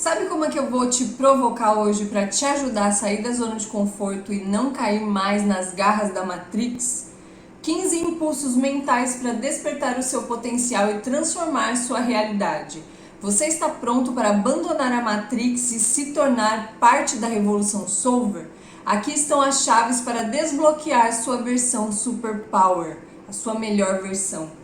Sabe como é que eu vou te provocar hoje para te ajudar a sair da zona de conforto e não cair mais nas garras da Matrix? 15 impulsos mentais para despertar o seu potencial e transformar sua realidade. Você está pronto para abandonar a Matrix e se tornar parte da Revolução Solver? Aqui estão as chaves para desbloquear sua versão Superpower, a sua melhor versão.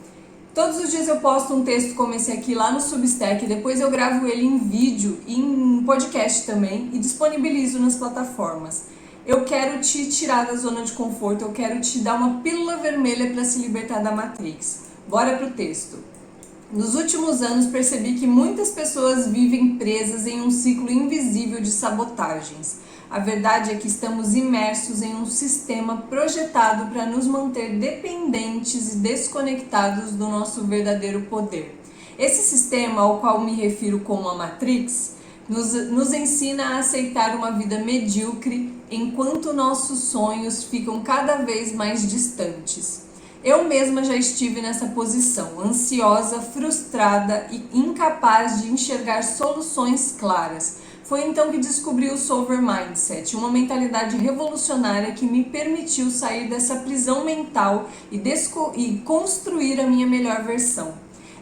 Todos os dias eu posto um texto como esse aqui lá no Substack, depois eu gravo ele em vídeo e em podcast também e disponibilizo nas plataformas. Eu quero te tirar da zona de conforto, eu quero te dar uma pílula vermelha para se libertar da Matrix. Bora pro texto. Nos últimos anos percebi que muitas pessoas vivem presas em um ciclo invisível de sabotagens. A verdade é que estamos imersos em um sistema projetado para nos manter dependentes e desconectados do nosso verdadeiro poder. Esse sistema, ao qual me refiro como a Matrix, nos ensina a aceitar uma vida medíocre enquanto nossos sonhos ficam cada vez mais distantes. Eu mesma já estive nessa posição, ansiosa, frustrada e incapaz de enxergar soluções claras. Foi então que descobri o Solver Mindset, uma mentalidade revolucionária que me permitiu sair dessa prisão mental e construir a minha melhor versão.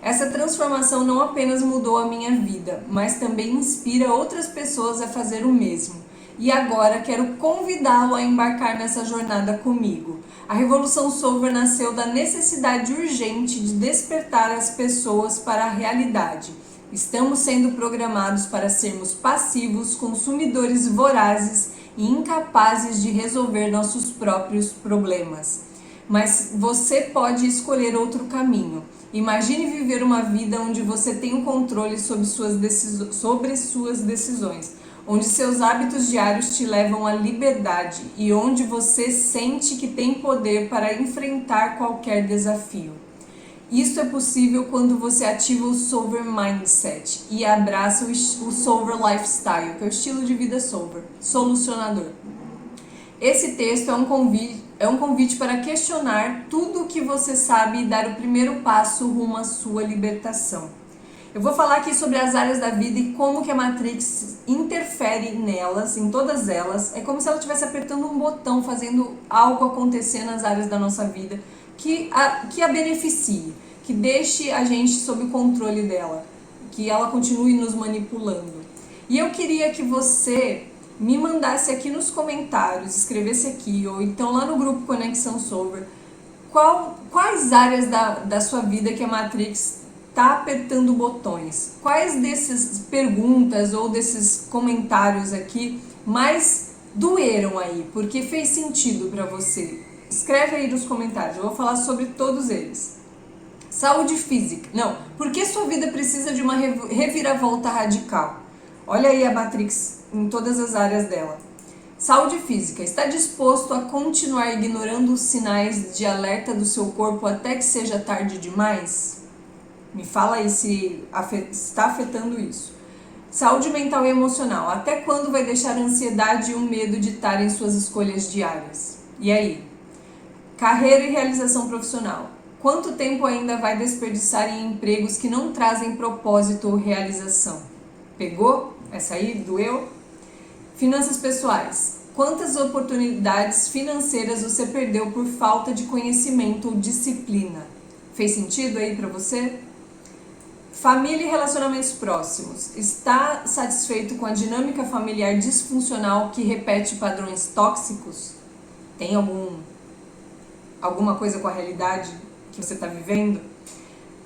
Essa transformação não apenas mudou a minha vida, mas também inspira outras pessoas a fazer o mesmo. E agora quero convidá-lo a embarcar nessa jornada comigo. A Revolução Solver nasceu da necessidade urgente de despertar as pessoas para a realidade. Estamos sendo programados para sermos passivos, consumidores vorazes e incapazes de resolver nossos próprios problemas. Mas você pode escolher outro caminho. Imagine viver uma vida onde você tem o controle sobre suas decisões, onde seus hábitos diários te levam à liberdade e onde você sente que tem poder para enfrentar qualquer desafio. Isso é possível quando você ativa o Solver Mindset e abraça o Solver Lifestyle, que é o estilo de vida Solver, solucionador. Esse texto é um convite para questionar tudo o que você sabe e dar o primeiro passo rumo à sua libertação. Eu vou falar aqui sobre as áreas da vida e como que a Matrix interfere nelas, em todas elas. É como se ela estivesse apertando um botão, fazendo algo acontecer nas áreas da nossa vida que a beneficie, que deixe a gente sob o controle dela, que ela continue nos manipulando. E eu queria que você me mandasse aqui nos comentários, escrevesse aqui, ou então lá no grupo Conexão Solver, quais áreas da sua vida que a Matrix está apertando botões. Quais dessas perguntas ou desses comentários aqui mais doeram aí, porque fez sentido para você? Escreve aí nos comentários, eu vou falar sobre todos eles. Saúde física. Não, por que sua vida precisa de uma reviravolta radical? Olha aí a Matrix em todas as áreas dela. Saúde física. Está disposto a continuar ignorando os sinais de alerta do seu corpo até que seja tarde demais? Me fala aí se está afetando isso. Saúde mental e emocional. Até quando vai deixar a ansiedade e o medo ditarem suas escolhas diárias? E aí? Carreira e realização profissional. Quanto tempo ainda vai desperdiçar em empregos que não trazem propósito ou realização? Pegou? Essa aí doeu? Finanças pessoais. Quantas oportunidades financeiras você perdeu por falta de conhecimento ou disciplina? Fez sentido aí para você? Família e relacionamentos próximos. Está satisfeito com a dinâmica familiar disfuncional que repete padrões tóxicos? Tem alguma coisa com a realidade que você está vivendo?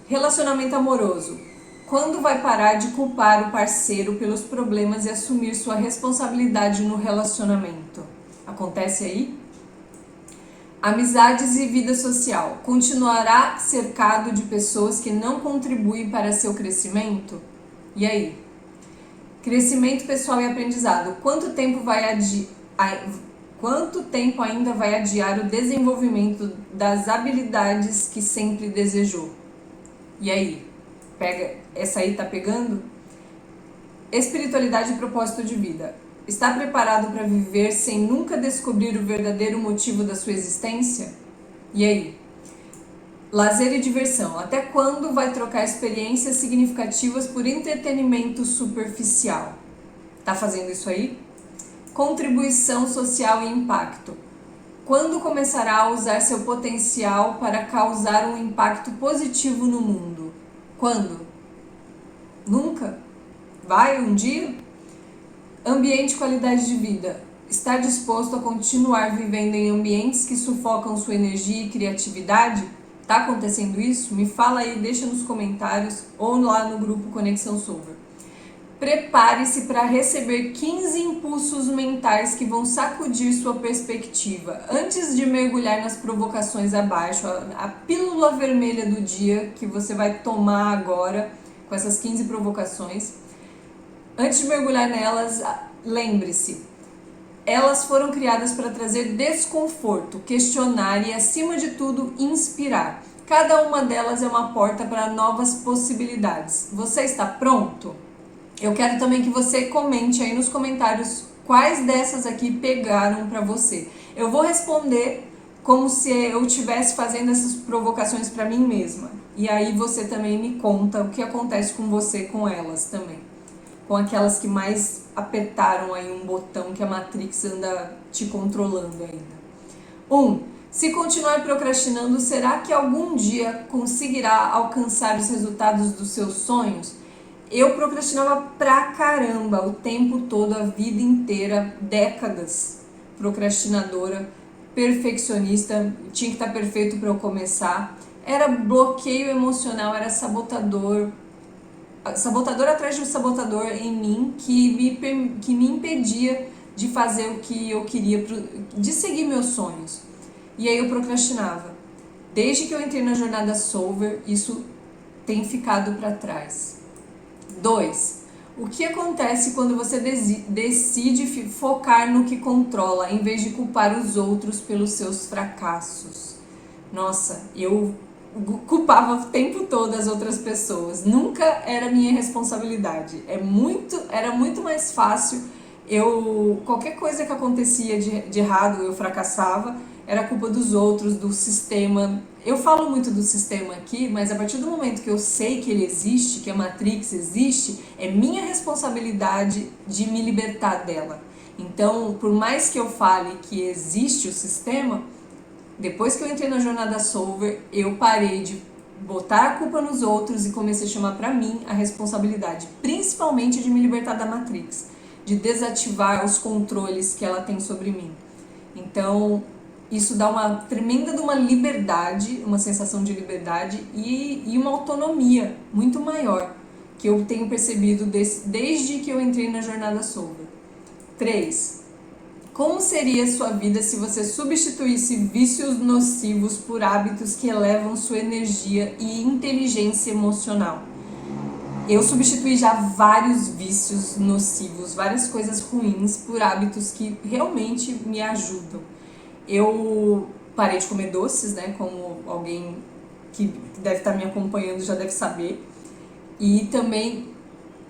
Relacionamento amoroso. Quando vai parar de culpar o parceiro pelos problemas e assumir sua responsabilidade no relacionamento? Acontece aí? Amizades e vida social. Continuará cercado de pessoas que não contribuem para seu crescimento? E aí? Crescimento pessoal e aprendizado. Quanto tempo ainda vai adiar o desenvolvimento das habilidades que sempre desejou? E aí? Essa aí tá pegando? Espiritualidade e propósito de vida. Está preparado para viver sem nunca descobrir o verdadeiro motivo da sua existência? E aí? Lazer e diversão. Até quando vai trocar experiências significativas por entretenimento superficial? Tá fazendo isso aí? Contribuição social e impacto. Quando começará a usar seu potencial para causar um impacto positivo no mundo? Quando? Nunca? Vai um dia? Ambiente e qualidade de vida. Está disposto a continuar vivendo em ambientes que sufocam sua energia e criatividade? Tá acontecendo isso? Me fala aí, deixa nos comentários ou lá no grupo Conexão Solver. Prepare-se para receber 15 impulsos mentais que vão sacudir sua perspectiva. Antes de mergulhar nas provocações abaixo, a pílula vermelha do dia que você vai tomar agora com essas 15 provocações. Antes de mergulhar nelas, lembre-se, elas foram criadas para trazer desconforto, questionar e, acima de tudo, inspirar. Cada uma delas é uma porta para novas possibilidades. Você está pronto? Eu quero também que você comente aí nos comentários quais dessas aqui pegaram para você. Eu vou responder como se eu estivesse fazendo essas provocações para mim mesma. E aí você também me conta o que acontece com você com elas também. Com aquelas que mais apertaram aí um botão que a Matrix anda te controlando ainda. Se continuar procrastinando, será que algum dia conseguirá alcançar os resultados dos seus sonhos? Eu procrastinava pra caramba, o tempo todo, a vida inteira, décadas, procrastinadora, perfeccionista, tinha que estar perfeito para eu começar. Era bloqueio emocional, era sabotador atrás de um sabotador em mim que me impedia de fazer o que eu queria, de seguir meus sonhos. E aí eu procrastinava. Desde que eu entrei na jornada Solver, isso tem ficado para trás. 2. O que acontece quando você decide focar no que controla, em vez de culpar os outros pelos seus fracassos? Nossa, eu culpava o tempo todo as outras pessoas. Nunca era minha responsabilidade. Era muito mais fácil. Qualquer coisa que acontecia de errado, eu fracassava, era culpa dos outros, do sistema. Eu falo muito do sistema aqui, mas a partir do momento que eu sei que ele existe, que a Matrix existe, é minha responsabilidade de me libertar dela. Então, por mais que eu fale que existe o sistema, depois que eu entrei na jornada Solver, eu parei de botar a culpa nos outros e comecei a chamar pra mim a responsabilidade, principalmente de me libertar da Matrix, de desativar os controles que ela tem sobre mim. Então, isso dá uma tremenda de uma liberdade, uma sensação de liberdade e uma autonomia muito maior que eu tenho percebido desde que eu entrei na jornada Solver. 3. Como seria sua vida se você substituísse vícios nocivos por hábitos que elevam sua energia e inteligência emocional? Eu substituí já vários vícios nocivos, várias coisas ruins por hábitos que realmente me ajudam. Eu parei de comer doces, né, como alguém que deve estar me acompanhando já deve saber. E também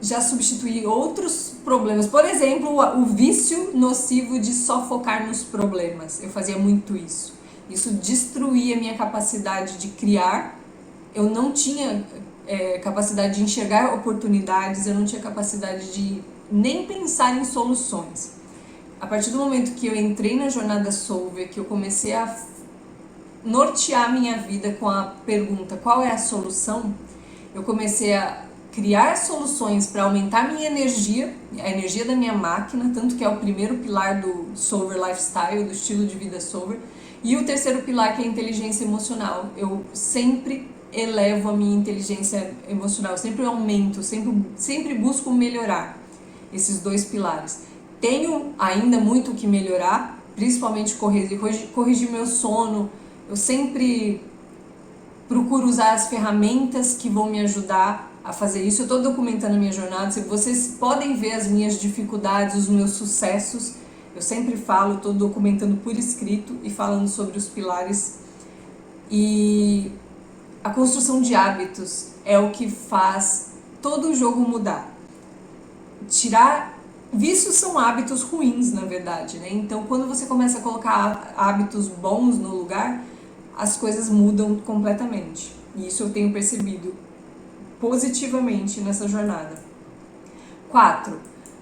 já substituí outros problemas. Por exemplo, o vício nocivo de só focar nos problemas. Eu fazia muito isso. Isso destruía a minha capacidade de criar. Eu não tinha capacidade de enxergar oportunidades, eu não tinha capacidade de nem pensar em soluções. A partir do momento que eu entrei na jornada Solver, que eu comecei a nortear minha vida com a pergunta qual é a solução, eu comecei a criar soluções para aumentar minha energia, a energia da minha máquina, tanto que é o primeiro pilar do Solver Lifestyle, do estilo de vida Solver, e o terceiro pilar que é a inteligência emocional. Eu sempre elevo a minha inteligência emocional, eu sempre aumento, sempre busco melhorar esses dois pilares. Tenho ainda muito o que melhorar, principalmente corrigir meu sono. Eu sempre procuro usar as ferramentas que vão me ajudar a fazer isso. Eu estou documentando a minha jornada, vocês podem ver as minhas dificuldades, os meus sucessos. Eu sempre falo, estou documentando por escrito e falando sobre os pilares. E a construção de hábitos é o que faz todo o jogo mudar. Vícios são hábitos ruins, na verdade, né? Então, quando você começa a colocar hábitos bons no lugar, as coisas mudam completamente. E isso eu tenho percebido positivamente nessa jornada. 4.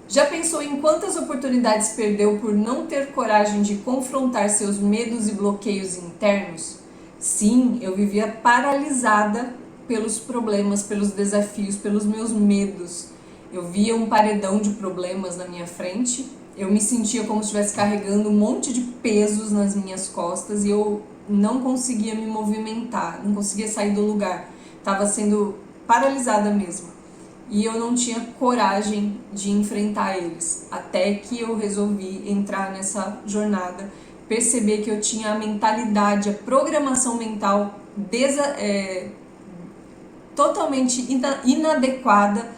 Já pensou em quantas oportunidades perdeu por não ter coragem de confrontar seus medos e bloqueios internos? Sim, eu vivia paralisada pelos problemas, pelos desafios, pelos meus medos. Eu via um paredão de problemas na minha frente, eu me sentia como se estivesse carregando um monte de pesos nas minhas costas e eu não conseguia me movimentar, não conseguia sair do lugar. Estava sendo paralisada mesmo. E eu não tinha coragem de enfrentar eles, até que eu resolvi entrar nessa jornada, perceber que eu tinha a mentalidade, a programação mental totalmente inadequada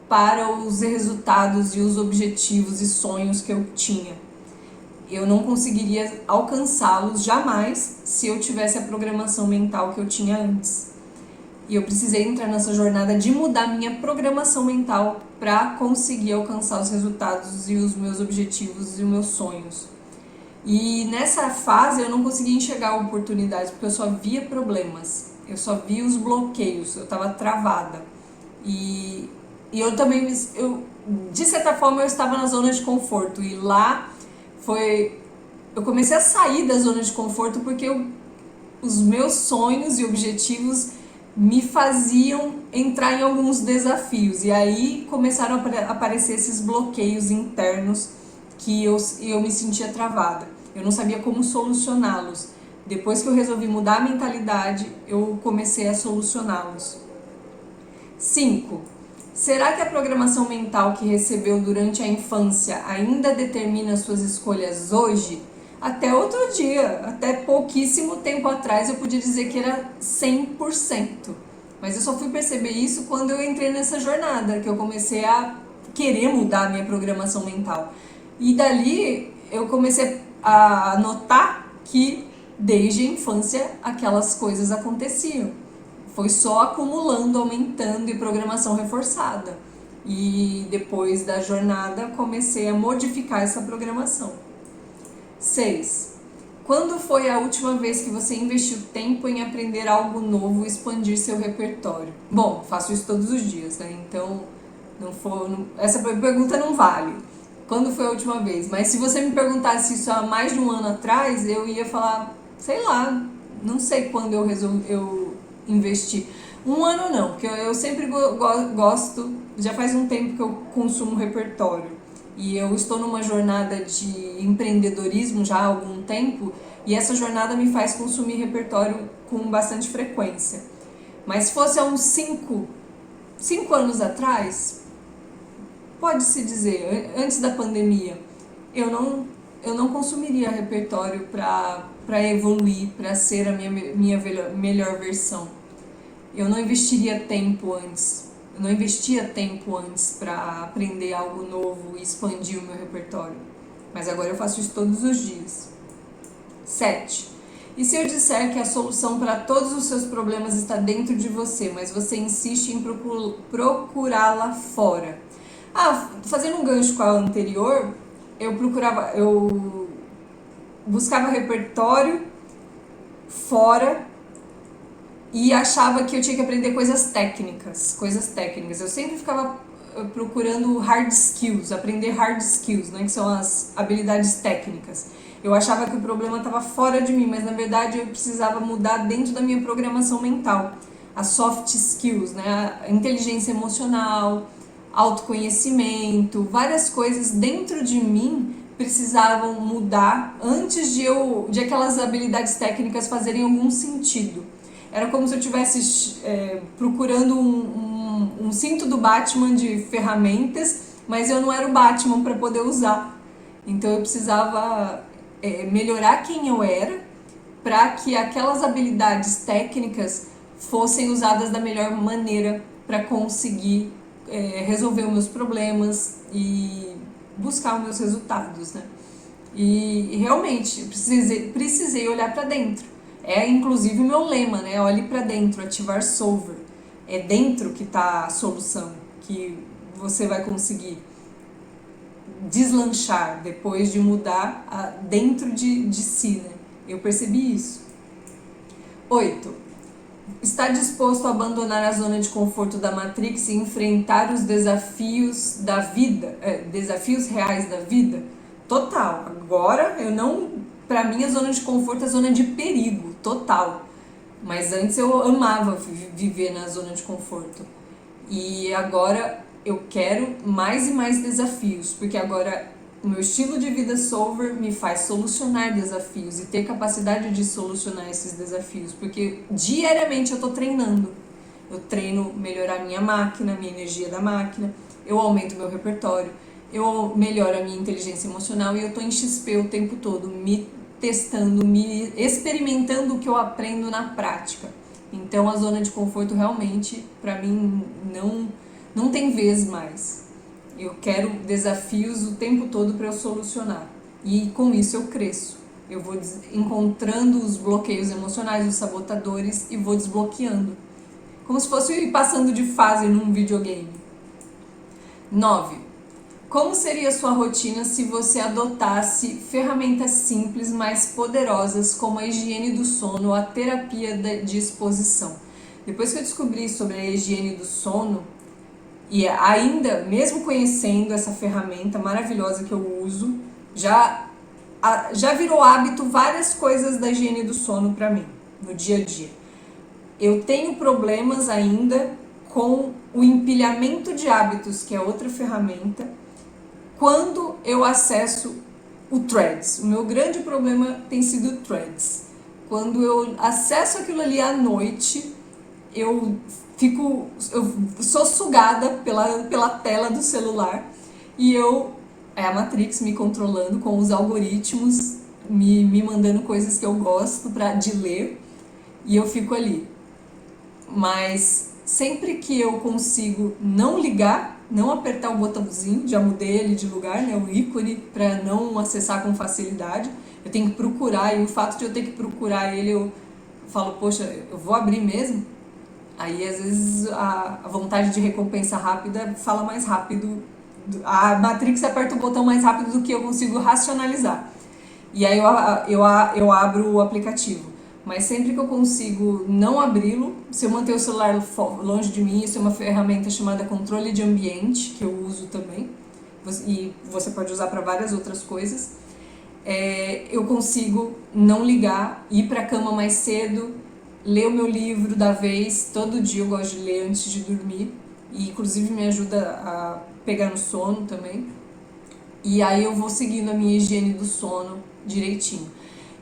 para os resultados e os objetivos e sonhos que eu tinha. Eu não conseguiria alcançá-los jamais se eu tivesse a programação mental que eu tinha antes. E eu precisei entrar nessa jornada de mudar minha programação mental para conseguir alcançar os resultados e os meus objetivos e os meus sonhos. E nessa fase eu não conseguia enxergar oportunidades, porque eu só via problemas, eu só via os bloqueios, eu estava travada. E eu também, de certa forma, eu estava na zona de conforto. E lá eu comecei a sair da zona de conforto porque os meus sonhos e objetivos me faziam entrar em alguns desafios. E aí começaram a aparecer esses bloqueios internos que eu me sentia travada. Eu não sabia como solucioná-los. Depois que eu resolvi mudar a mentalidade, eu comecei a solucioná-los. 5. Será que a programação mental que recebeu durante a infância ainda determina suas escolhas hoje? Até outro dia, até pouquíssimo tempo atrás, eu podia dizer que era 100%. Mas eu só fui perceber isso quando eu entrei nessa jornada, que eu comecei a querer mudar a minha programação mental. E dali eu comecei a notar que desde a infância aquelas coisas aconteciam. Foi só acumulando, aumentando e programação reforçada. E depois da jornada comecei a modificar essa programação. 6. Quando foi a última vez que você investiu tempo em aprender algo novo e expandir seu repertório? Bom, faço isso todos os dias, né? Então, essa pergunta não vale. Quando foi a última vez? Mas se você me perguntasse isso há mais de um ano atrás, eu ia falar, sei lá, não sei quando eu investi. Um ano não, porque eu sempre gosto, já faz um tempo que eu consumo repertório. E eu estou numa jornada de empreendedorismo já há algum tempo, e essa jornada me faz consumir repertório com bastante frequência. Mas se fosse há uns 5 anos atrás, pode-se dizer, antes da pandemia, eu não consumiria repertório para evoluir, para ser a minha melhor versão. Eu não investiria tempo antes. Eu não investia tempo antes para aprender algo novo e expandir o meu repertório. Mas agora eu faço isso todos os dias. 7. E se eu disser que a solução para todos os seus problemas está dentro de você, mas você insiste em procurá-la fora? Fazendo um gancho com a anterior, eu buscava repertório fora e achava que eu tinha que aprender coisas técnicas. Eu sempre ficava procurando hard skills, aprender hard skills, né, que são as habilidades técnicas. Eu achava que o problema estava fora de mim, mas na verdade eu precisava mudar dentro da minha programação mental. As soft skills, né, a inteligência emocional, autoconhecimento, várias coisas dentro de mim precisavam mudar antes de aquelas habilidades técnicas fazerem algum sentido. Era como se eu estivesse procurando um cinto do Batman de ferramentas, mas eu não era o Batman para poder usar. Então eu precisava melhorar quem eu era para que aquelas habilidades técnicas fossem usadas da melhor maneira para conseguir resolver os meus problemas e buscar os meus resultados, né? E realmente precisei olhar para dentro. É inclusive o meu lema, né? Olhe para dentro, ativar solver. É dentro que está a solução, que você vai conseguir deslanchar depois de mudar dentro de si, né? Eu percebi isso. 8. Está disposto a abandonar a zona de conforto da Matrix e enfrentar os desafios da vida, desafios reais da vida? Total. Agora, eu não... Pra mim, a zona de conforto é zona de perigo, total. Mas antes eu amava viver na zona de conforto. E agora eu quero mais e mais desafios, porque agora o meu estilo de vida solver me faz solucionar desafios e ter capacidade de solucionar esses desafios, porque diariamente eu tô treinando. Eu treino melhorar minha máquina, minha energia da máquina, eu aumento meu repertório, eu melhoro a minha inteligência emocional e eu tô em XP o tempo todo, me testando, me experimentando o que eu aprendo na prática. Então a zona de conforto realmente, para mim, não tem vez mais. Eu quero desafios o tempo todo para eu solucionar. E com isso eu cresço. Eu vou encontrando os bloqueios emocionais, os sabotadores e vou desbloqueando. Como se fosse ir passando de fase num videogame. 9. Como seria sua rotina se você adotasse ferramentas simples, mais poderosas, como a higiene do sono ou a terapia de exposição? Depois que eu descobri sobre a higiene do sono, e ainda, mesmo conhecendo essa ferramenta maravilhosa que eu uso, já virou hábito várias coisas da higiene do sono para mim, no dia a dia. Eu tenho problemas ainda com o empilhamento de hábitos, que é outra ferramenta, quando eu acesso o Threads. O meu grande problema tem sido o Threads. Quando eu acesso aquilo ali à noite, eu sou sugada pela tela do celular e é a Matrix me controlando com os algoritmos, me mandando coisas que eu gosto de ler e eu fico ali. Mas sempre que eu consigo não ligar, não apertar o botãozinho, já mudei ele de lugar, né, o ícone, para não acessar com facilidade, eu tenho que procurar, e o fato de eu ter que procurar ele, eu falo, poxa, eu vou abrir mesmo? Aí às vezes a vontade de recompensa rápida fala mais rápido, a Matrix aperta o botão mais rápido do que eu consigo racionalizar. E aí eu abro o aplicativo. Mas sempre que eu consigo não abri-lo, se eu manter o celular longe de mim, isso é uma ferramenta chamada controle de ambiente, que eu uso também, e você pode usar para várias outras coisas, eu consigo não ligar, ir para a cama mais cedo, ler o meu livro da vez, todo dia eu gosto de ler antes de dormir, e inclusive me ajuda a pegar no sono também. E aí eu vou seguindo a minha higiene do sono direitinho.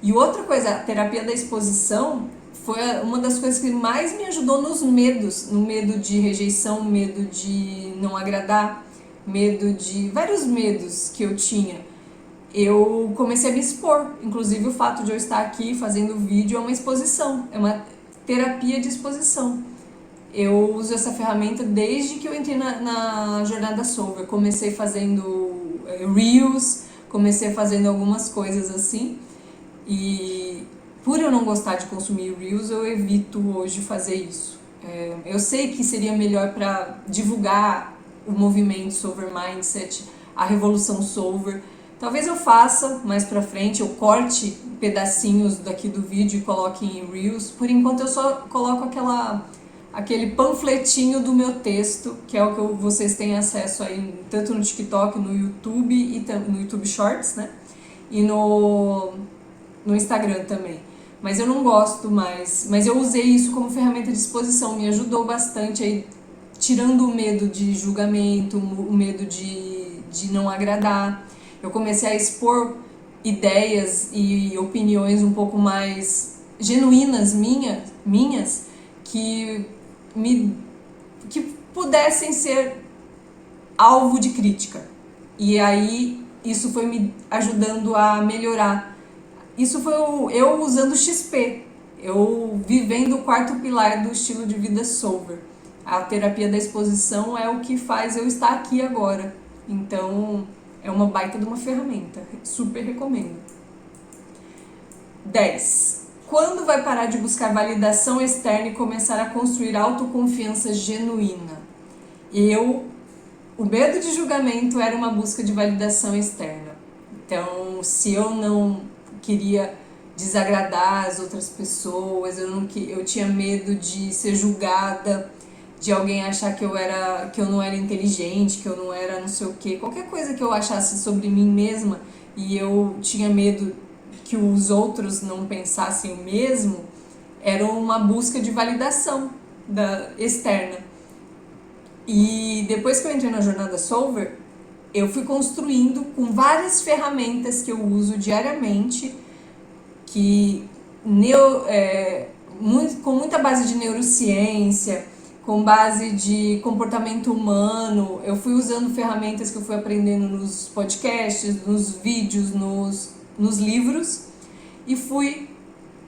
E outra coisa, a terapia da exposição foi uma das coisas que mais me ajudou nos medos, no medo de rejeição, medo de não agradar, medo de vários medos que eu tinha. Eu comecei a me expor, inclusive o fato de eu estar aqui fazendo vídeo é uma exposição, é uma terapia de exposição. Eu uso essa ferramenta desde que eu entrei na jornada solver. Comecei fazendo reels, comecei fazendo algumas coisas assim. E por eu não gostar de consumir reels, eu evito hoje fazer isso. Eu sei que seria melhor para divulgar o movimento Solver Mindset, a revolução Solver. Talvez eu faça mais pra frente, eu corte pedacinhos daqui do vídeo e coloque em reels. Por enquanto eu só coloco aquele panfletinho do meu texto, que é o que vocês têm acesso aí, tanto no TikTok, no YouTube, e no YouTube Shorts, né? E no Instagram também. Mas eu não gosto mais. Mas eu usei isso como ferramenta de exposição, me ajudou bastante aí, tirando o medo de julgamento, o medo de não agradar. Eu comecei a expor ideias e opiniões um pouco mais genuínas minhas que pudessem ser alvo de crítica. E aí isso foi me ajudando a melhorar. Isso foi eu usando o XP, eu vivendo o quarto pilar do estilo de vida solver. A terapia da exposição é o que faz eu estar aqui agora. Então é uma baita de uma ferramenta, super recomendo. 10. Quando vai parar de buscar validação externa e começar a construir autoconfiança genuína? O medo de julgamento era uma busca de validação externa. Então, se eu não queria desagradar as outras pessoas, eu tinha medo de ser julgada, de alguém achar que eu não era inteligente, que eu não era não sei o quê, qualquer coisa que eu achasse sobre mim mesma e eu tinha medo que os outros não pensassem o mesmo, era uma busca de validação externa. E depois que eu entrei na jornada Solver, eu fui construindo com várias ferramentas que eu uso diariamente, com muita base de neurociência, com base de comportamento humano. Eu fui usando ferramentas que eu fui aprendendo nos podcasts, nos vídeos, nos livros, e fui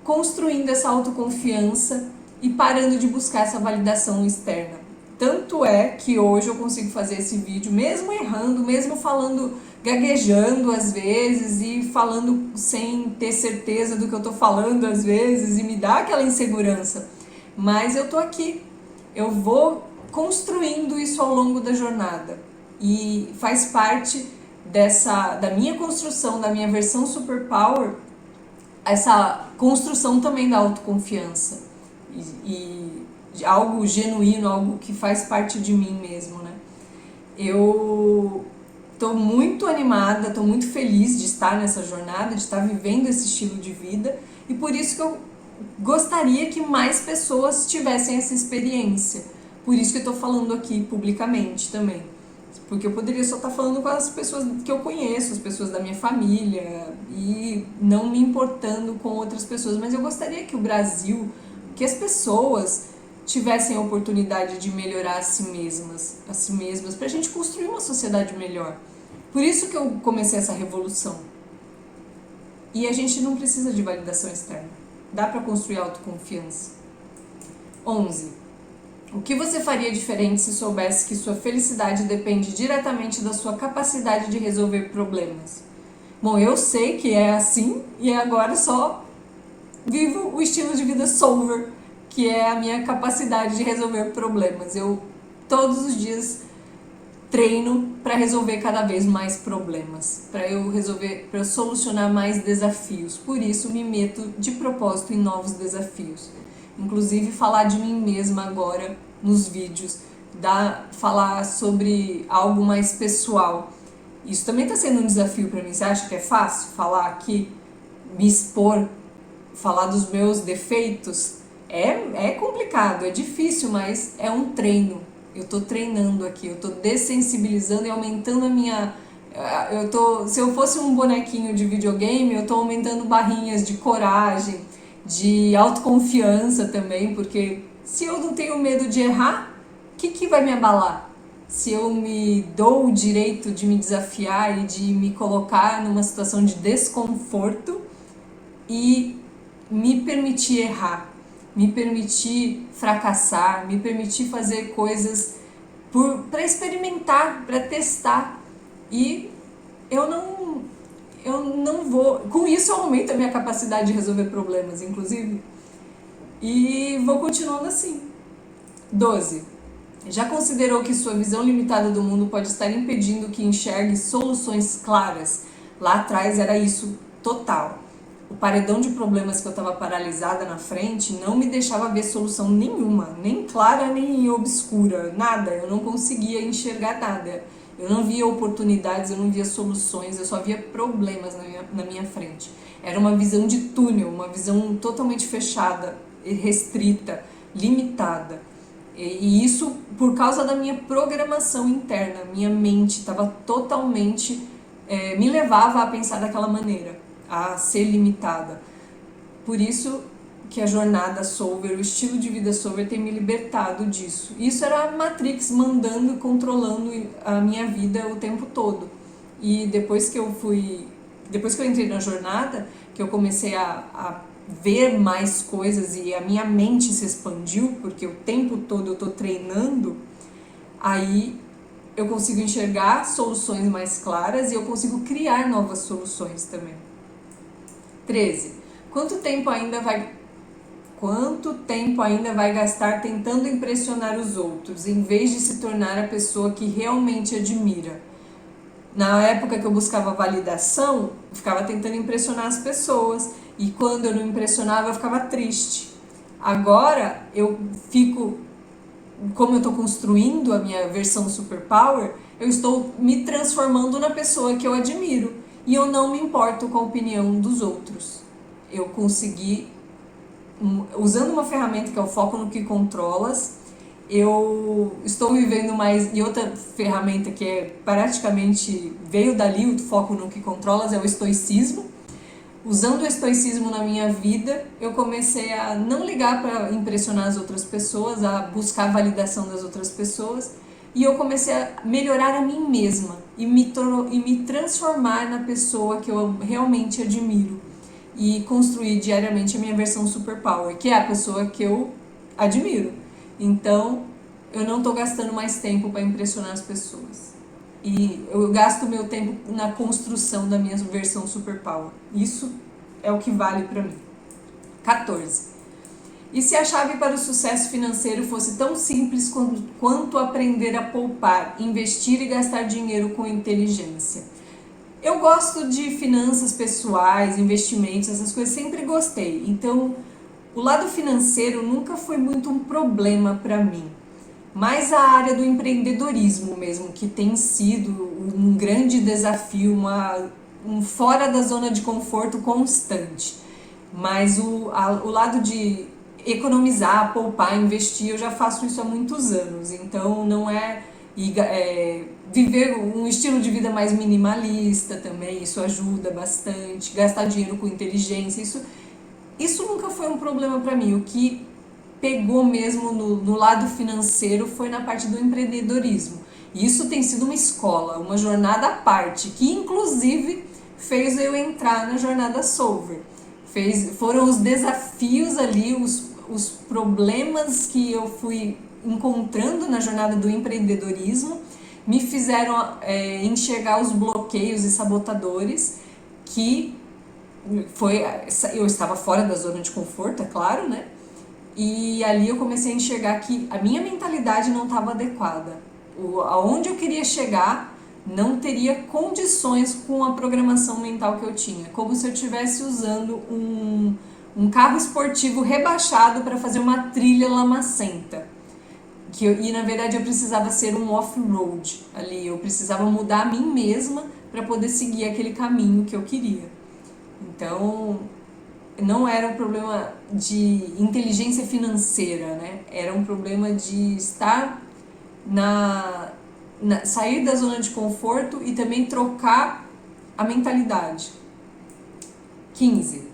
construindo essa autoconfiança e parando de buscar essa validação externa. Tanto é que hoje eu consigo fazer esse vídeo mesmo errando, mesmo falando, gaguejando às vezes e falando sem ter certeza do que eu tô falando às vezes, e me dá aquela insegurança. Mas eu tô aqui, eu vou construindo isso ao longo da jornada e faz parte da minha construção, da minha versão superpower, essa construção também da autoconfiança e algo genuíno, algo que faz parte de mim mesmo, né? Eu tô muito animada, tô muito feliz de estar nessa jornada, de estar vivendo esse estilo de vida, e por isso que eu gostaria que mais pessoas tivessem essa experiência. Por isso que eu tô falando aqui publicamente também. Porque eu poderia só estar falando com as pessoas que eu conheço, as pessoas da minha família, e não me importando com outras pessoas. Mas eu gostaria que o Brasil, que as pessoas tivessem a oportunidade de melhorar a si mesmas, para a gente construir uma sociedade melhor. Por isso que eu comecei essa revolução. E a gente não precisa de validação externa. Dá para construir autoconfiança. 11. O que você faria diferente se soubesse que sua felicidade depende diretamente da sua capacidade de resolver problemas? Bom, eu sei que é assim e agora só vivo o estilo de vida solver, que é a minha capacidade de resolver problemas. Eu todos os dias treino para resolver cada vez mais problemas, para eu solucionar mais desafios. Por isso me meto de propósito em novos desafios. Inclusive falar de mim mesma agora nos vídeos, falar sobre algo mais pessoal. Isso também está sendo um desafio para mim. Você acha que é fácil falar aqui, me expor, falar dos meus defeitos? É complicado, é difícil, mas é um treino. Eu tô treinando aqui, eu tô dessensibilizando e aumentando a minha... Se eu fosse um bonequinho de videogame, eu tô aumentando barrinhas de coragem, de autoconfiança também, porque se eu não tenho medo de errar, o que vai me abalar? Se eu me dou o direito de me desafiar e de me colocar numa situação de desconforto e me permitir errar, me permitir fracassar, me permitir fazer coisas para experimentar, para testar. E eu não vou... Com isso eu aumento a minha capacidade de resolver problemas, inclusive. E vou continuando assim. 12. Já considerou que sua visão limitada do mundo pode estar impedindo que enxergue soluções claras? Lá atrás era isso total. O paredão de problemas que eu estava paralisada na frente não me deixava ver solução nenhuma, nem clara nem obscura, nada. Eu não conseguia enxergar nada. Eu não via oportunidades, eu não via soluções, eu só via problemas na minha frente. Era uma visão de túnel, uma visão totalmente fechada, restrita, limitada. E isso por causa da minha programação interna. Minha mente estava totalmente... me levava a pensar daquela maneira, a ser limitada. Por isso que a jornada Solver, o estilo de vida Solver tem me libertado disso. Isso era a Matrix mandando e controlando a minha vida o tempo todo. E depois que eu entrei na jornada, que eu comecei a ver mais coisas e a minha mente se expandiu, porque o tempo todo eu tô treinando, aí eu consigo enxergar soluções mais claras e eu consigo criar novas soluções também. 13. Quanto tempo ainda vai gastar tentando impressionar os outros, em vez de se tornar a pessoa que realmente admira? Na época que eu buscava validação, eu ficava tentando impressionar as pessoas E quando eu não impressionava, eu ficava triste. Agora eu fico, como eu estou construindo a minha versão superpower, eu estou me transformando na pessoa que eu admiro. E eu não me importo com a opinião dos outros. Eu consegui, usando uma ferramenta que é o foco no que controlas, eu estou vivendo mais. E outra ferramenta que é praticamente veio dali, o foco no que controlas, é o estoicismo. Usando o estoicismo na minha vida, eu comecei a não ligar para impressionar as outras pessoas, a buscar a validação das outras pessoas, e eu comecei a melhorar a mim mesma e me transformar na pessoa que eu realmente admiro e construir diariamente a minha versão superpower, que é a pessoa que eu admiro. Então, eu não estou gastando mais tempo para impressionar as pessoas. E eu gasto meu tempo na construção da minha versão superpower. Isso é o que vale para mim. 14. E se a chave para o sucesso financeiro fosse tão simples quanto aprender a poupar, investir e gastar dinheiro com inteligência? Eu gosto de finanças pessoais, investimentos, essas coisas, sempre gostei. Então, o lado financeiro nunca foi muito um problema para mim. Mas a área do empreendedorismo mesmo, que tem sido um grande desafio, um fora da zona de conforto constante. Mas o lado de economizar, poupar, investir, eu já faço isso há muitos anos. Então não viver um estilo de vida mais minimalista também, isso ajuda bastante. Gastar dinheiro com inteligência, isso nunca foi um problema para mim. O que pegou mesmo no lado financeiro foi na parte do empreendedorismo. E isso tem sido uma escola, uma jornada à parte, que inclusive fez eu entrar na jornada Solver. Foram os desafios ali, os problemas que eu fui encontrando na jornada do empreendedorismo me fizeram enxergar os bloqueios e sabotadores que eu estava fora da zona de conforto, é claro, né? E ali eu comecei a enxergar que a minha mentalidade não estava adequada. Aonde eu queria chegar não teria condições com a programação mental que eu tinha. Como se eu estivesse usando um carro esportivo rebaixado para fazer uma trilha lamacenta. E na verdade eu precisava ser um off-road ali. Eu precisava mudar a mim mesma para poder seguir aquele caminho que eu queria. Então, não era um problema de inteligência financeira, né? Era um problema de estar sair da zona de conforto e também trocar a mentalidade. 15.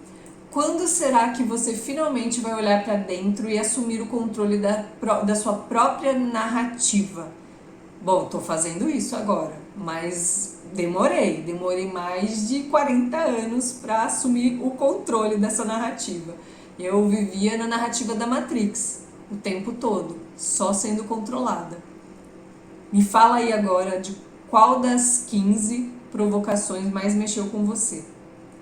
Quando será que você finalmente vai olhar para dentro e assumir o controle da sua própria narrativa? Bom, estou fazendo isso agora, mas demorei mais de 40 anos para assumir o controle dessa narrativa. Eu vivia na narrativa da Matrix o tempo todo, só sendo controlada. Me fala aí agora de qual das 15 provocações mais mexeu com você.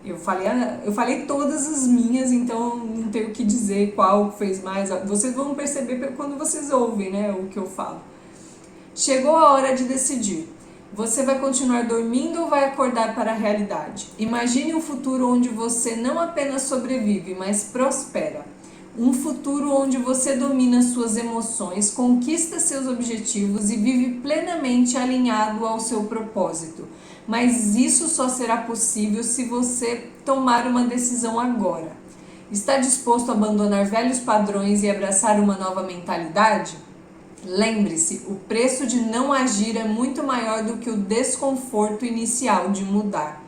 Eu falei todas as minhas, então não tenho o que dizer qual fez mais. Vocês vão perceber quando vocês ouvem, né, o que eu falo. Chegou a hora de decidir. Você vai continuar dormindo ou vai acordar para a realidade? Imagine um futuro onde você não apenas sobrevive, mas prospera. Um futuro onde você domina suas emoções, conquista seus objetivos e vive plenamente alinhado ao seu propósito. Mas isso só será possível se você tomar uma decisão agora. Está disposto a abandonar velhos padrões e abraçar uma nova mentalidade? Lembre-se, o preço de não agir é muito maior do que o desconforto inicial de mudar.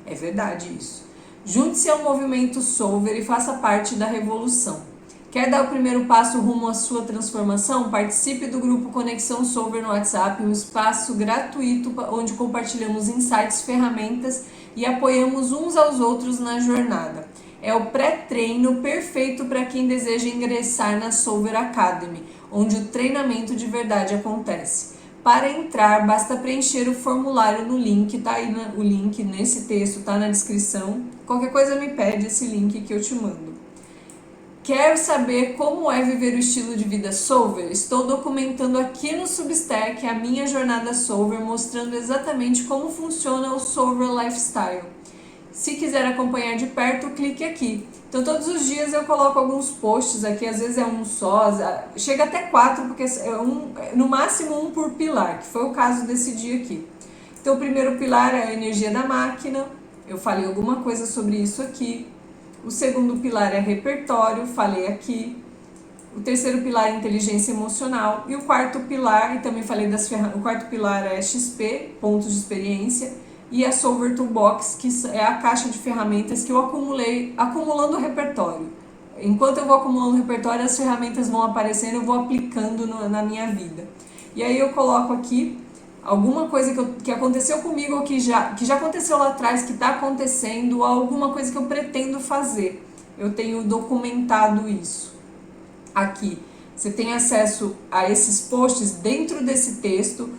É verdade isso. Junte-se ao movimento Solver e faça parte da revolução. Quer dar o primeiro passo rumo à sua transformação? Participe do grupo Conexão Solver no WhatsApp, um espaço gratuito onde compartilhamos insights, ferramentas e apoiamos uns aos outros na jornada. É o pré-treino perfeito para quem deseja ingressar na Solver Academy, onde o treinamento de verdade acontece. Para entrar, basta preencher o formulário no link, tá aí o link nesse texto, tá na descrição. Qualquer coisa me pede esse link que eu te mando. Quer saber como é viver o estilo de vida Solver? Estou documentando aqui no Substack a minha jornada Solver, mostrando exatamente como funciona o Solver Lifestyle. Se quiser acompanhar de perto, clique aqui. Então todos os dias eu coloco alguns posts aqui, às vezes é um só, chega até 4, porque é no máximo um por pilar, que foi o caso desse dia aqui. Então o primeiro pilar é a energia da máquina, eu falei alguma coisa sobre isso aqui. O segundo pilar é repertório, falei aqui. O terceiro pilar é inteligência emocional. E o quarto pilar, e também falei das ferramentas, o quarto pilar é XP, pontos de experiência. E a Solver Toolbox, que é a caixa de ferramentas que eu acumulei, acumulando o repertório. Enquanto eu vou acumulando o repertório, as ferramentas vão aparecendo, eu vou aplicando na minha vida. E aí eu coloco aqui alguma coisa que aconteceu comigo, ou que já aconteceu lá atrás, que está acontecendo, ou alguma coisa que eu pretendo fazer. Eu tenho documentado isso. Aqui, você tem acesso a esses posts dentro desse texto.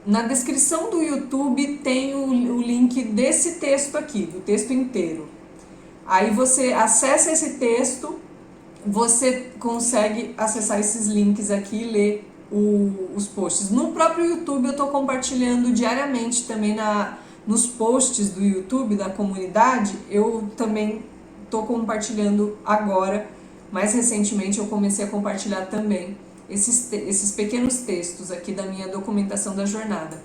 Na descrição do YouTube tem o link desse texto aqui, do texto inteiro. Aí você acessa esse texto, você consegue acessar esses links aqui e ler os posts. No próprio YouTube eu estou compartilhando diariamente também nos posts do YouTube, da comunidade, eu também estou compartilhando agora. Mais recentemente eu comecei a compartilhar também esses pequenos textos aqui da minha documentação da jornada.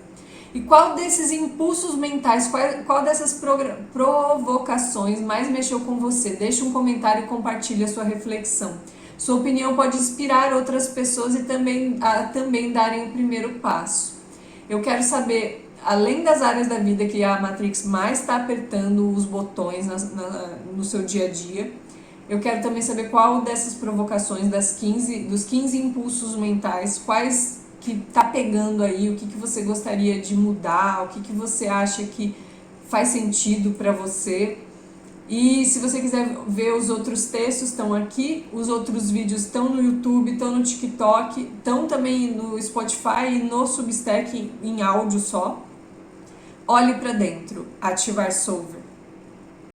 E qual desses impulsos mentais, qual dessas provocações mais mexeu com você? Deixe um comentário e compartilhe a sua reflexão. Sua opinião pode inspirar outras pessoas e também darem o primeiro passo. Eu quero saber, além das áreas da vida que a Matrix mais está apertando os botões no seu dia a dia, eu quero também saber qual dessas provocações, dos 15 impulsos mentais, quais que tá pegando aí, o que você gostaria de mudar, o que você acha que faz sentido para você. E se você quiser ver os outros textos, estão aqui, os outros vídeos estão no YouTube, estão no TikTok, estão também no Spotify e no Substack em áudio só. Olhe para dentro, ativar Solver.